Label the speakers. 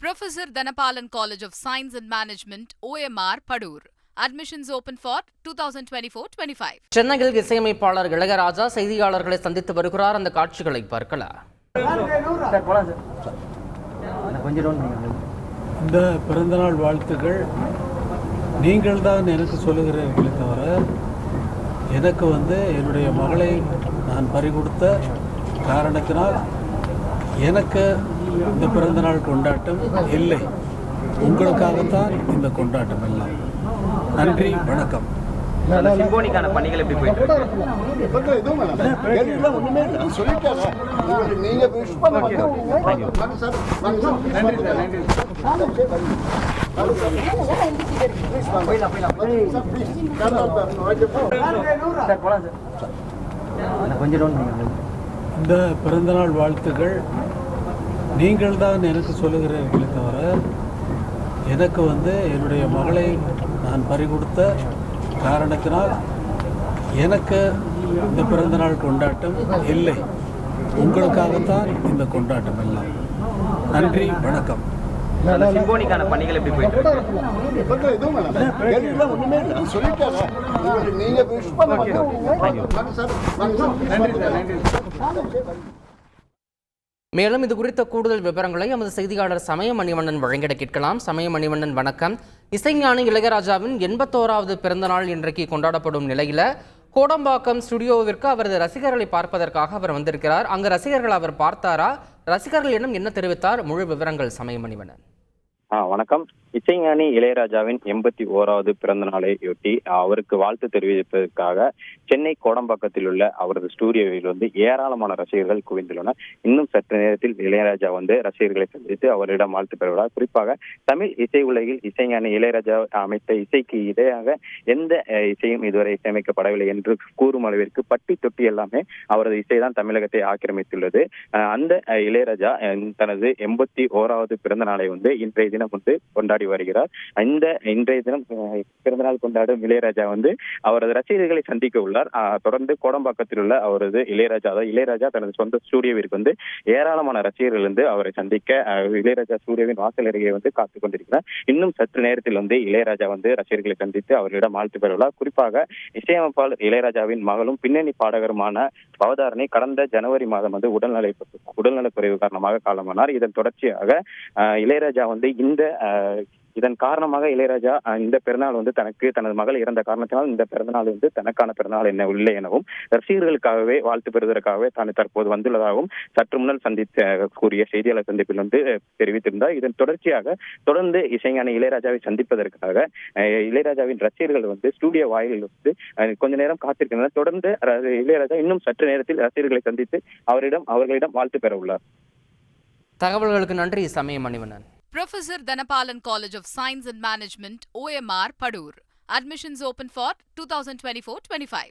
Speaker 1: Professor Dhanapalan College of Science and Management, OMR, Padur. Admissions open for 2024-25.
Speaker 2: சென்னையில் இசையமைப்பாளர் இளையராஜா செய்தியாளர்களை சந்தித்து வருகிறார். அந்த காட்சிகளை பார்க்கலாம்.
Speaker 3: இந்த பிறந்தநாள் வாழ்த்துக்கள் நீங்கள் தான் எனக்கு சொல்லுகிறீர்களே தவிர எனக்கு என்னுடைய மகளை நான் பறிகொடுத்த காரணத்தினால் எனக்கு இந்த பிறந்தநாள் கொண்டாட்டம் இல்லை. உங்களுக்காகத்தான் இந்த கொண்டாட்டம் எல்லாம். நன்றி, வணக்கம்.
Speaker 4: சிம்போனிக்கான பணிகள் எப்படி போயிட்டு இருக்கு?
Speaker 3: இந்த பிறந்தநாள் வாழ்த்துக்கள் நீங்கள் தான் எனக்கு சொல்லுகிறீர்களே தவிர எனக்கு என்னுடைய மகளை நான் பறிகொடுத்த காரணத்தினால் எனக்கு இந்த பிறந்தநாள் கொண்டாட்டம் இல்லை. உங்களுக்காகத்தான் இந்த கொண்டாட்டம் எல்லாம். நன்றி, வணக்கம்.
Speaker 4: சிம்போனிக்கான பணிகள் எப்படி போயிட்டு இருக்கு?
Speaker 2: மேலும் இது குறித்த கூடுதல் விவரங்களை எமது செய்தியாளர் சமய மணிவண்ணன் வழங்கிட கேட்கலாம். சமய மணிவண்ணன், வணக்கம். இசைஞானி இளையராஜாவின் 81வது பிறந்தநாள் இன்றைக்கு கொண்டாடப்படும் நிலையில கோடம்பாக்கம் ஸ்டுடியோவிற்கு அவரது ரசிகர்களை பார்ப்பதற்காக அவர் வந்திருக்கிறார். அங்கு ரசிகர்கள் அவர் பார்த்தாரா? ரசிகர்களிடம் என்ன தெரிவித்தார்? முழு விவரங்கள் சமய மணிவண்ணன்.
Speaker 5: வணக்கம். இசைஞானி இளையராஜாவின் 81வது பிறந்த நாளையொட்டி அவருக்கு வாழ்த்து தெரிவிப்பதற்காக சென்னை கோடம்பாக்கத்தில் உள்ள அவரது ஸ்டூடியோவில் ஏராளமான ரசிகர்கள் குவிந்துள்ளனர். இன்னும் சற்று நேரத்தில் இளையராஜா ரசிகர்களை சந்தித்து அவரிடம் வாழ்த்து பெறுகிறார். குறிப்பாக தமிழ் இசை உலகில் இசைஞானி இளையராஜா அமைத்த இசைக்கு இடையாக எந்த இசையும் இதுவரை இசையமைக்கப்படவில்லை என்று கூறும் அளவிற்கு பட்டி தொட்டி எல்லாமே அவரது இசைதான் தமிழகத்தை ஆக்கிரமித்துள்ளது. அந்த இளையராஜா தனது 81வது பிறந்த நாளை இன்றைய தினம் கொண்டாடி வருகிறார். இன்றைய தினம் பிறந்தநாள் கொண்டாடும் இளையராஜா அவரது ரசிகர்களை சந்திக்க உள்ளார். தொடர்ந்து கோடம்பாக்கத்தில் உள்ள அவரது இளையராஜா தனது சொந்த ஸ்டூடியோவிற்கு ஏராளமான ரசிகர்கள் அவரை சந்திக்க இளையராஜா ஸ்டூடியோவின் வாசல் அருகே காத்துக் கொண்டிருக்கிறார். இன்னும் சற்று நேரத்தில் இளையராஜா ரசிகர்களை சந்தித்து அவர்களிடம் வாழ்த்து பெறுகிறார். குறிப்பாக இசையமைப்பாளர் இளையராஜாவின் மகளும் பின்னணி பாடகருமான பவதாரணி கடந்த ஜனவரி மாதம் உடல்நலக்குறைவு காரணமாக காலமானார். இதன் தொடர்ச்சியாக இளையராஜா இதன் காரணமாக இளையராஜா இந்த பிறநாள் தனக்கு தனது மகள் இறந்த காரணத்தினால் இந்த பிறந்தநாள் தனக்கான பிறந்தநாள் என்ன இல்லை எனவும் ரசிகர்களுக்காகவே வாழ்த்து பெறுவதற்காகவே தான் தற்போது வந்துள்ளதாகவும் சற்று முன்னால் கூறிய செய்தியாளர் சந்திப்பில் தெரிவித்திருந்தார். இதன் தொடர்ச்சியாக தொடர்ந்து இசைஞானி இளையராஜாவை சந்திப்பதற்காக இளையராஜாவின் ரசிகர்கள் ஸ்டூடியோ வாயிலில் கொஞ்ச நேரம் காத்திருக்கின்றனர். தொடர்ந்து இளையராஜா இன்னும் சற்று நேரத்தில் ரசிகர்களை சந்தித்து அவர்களிடம் வாழ்த்து பெற உள்ளார்.
Speaker 2: தகவல்களுக்கு நன்றி சமய Manivannan.
Speaker 1: Professor Dhanapalan College of Science and Management, OMR, Padur. Admissions open for 2024-25.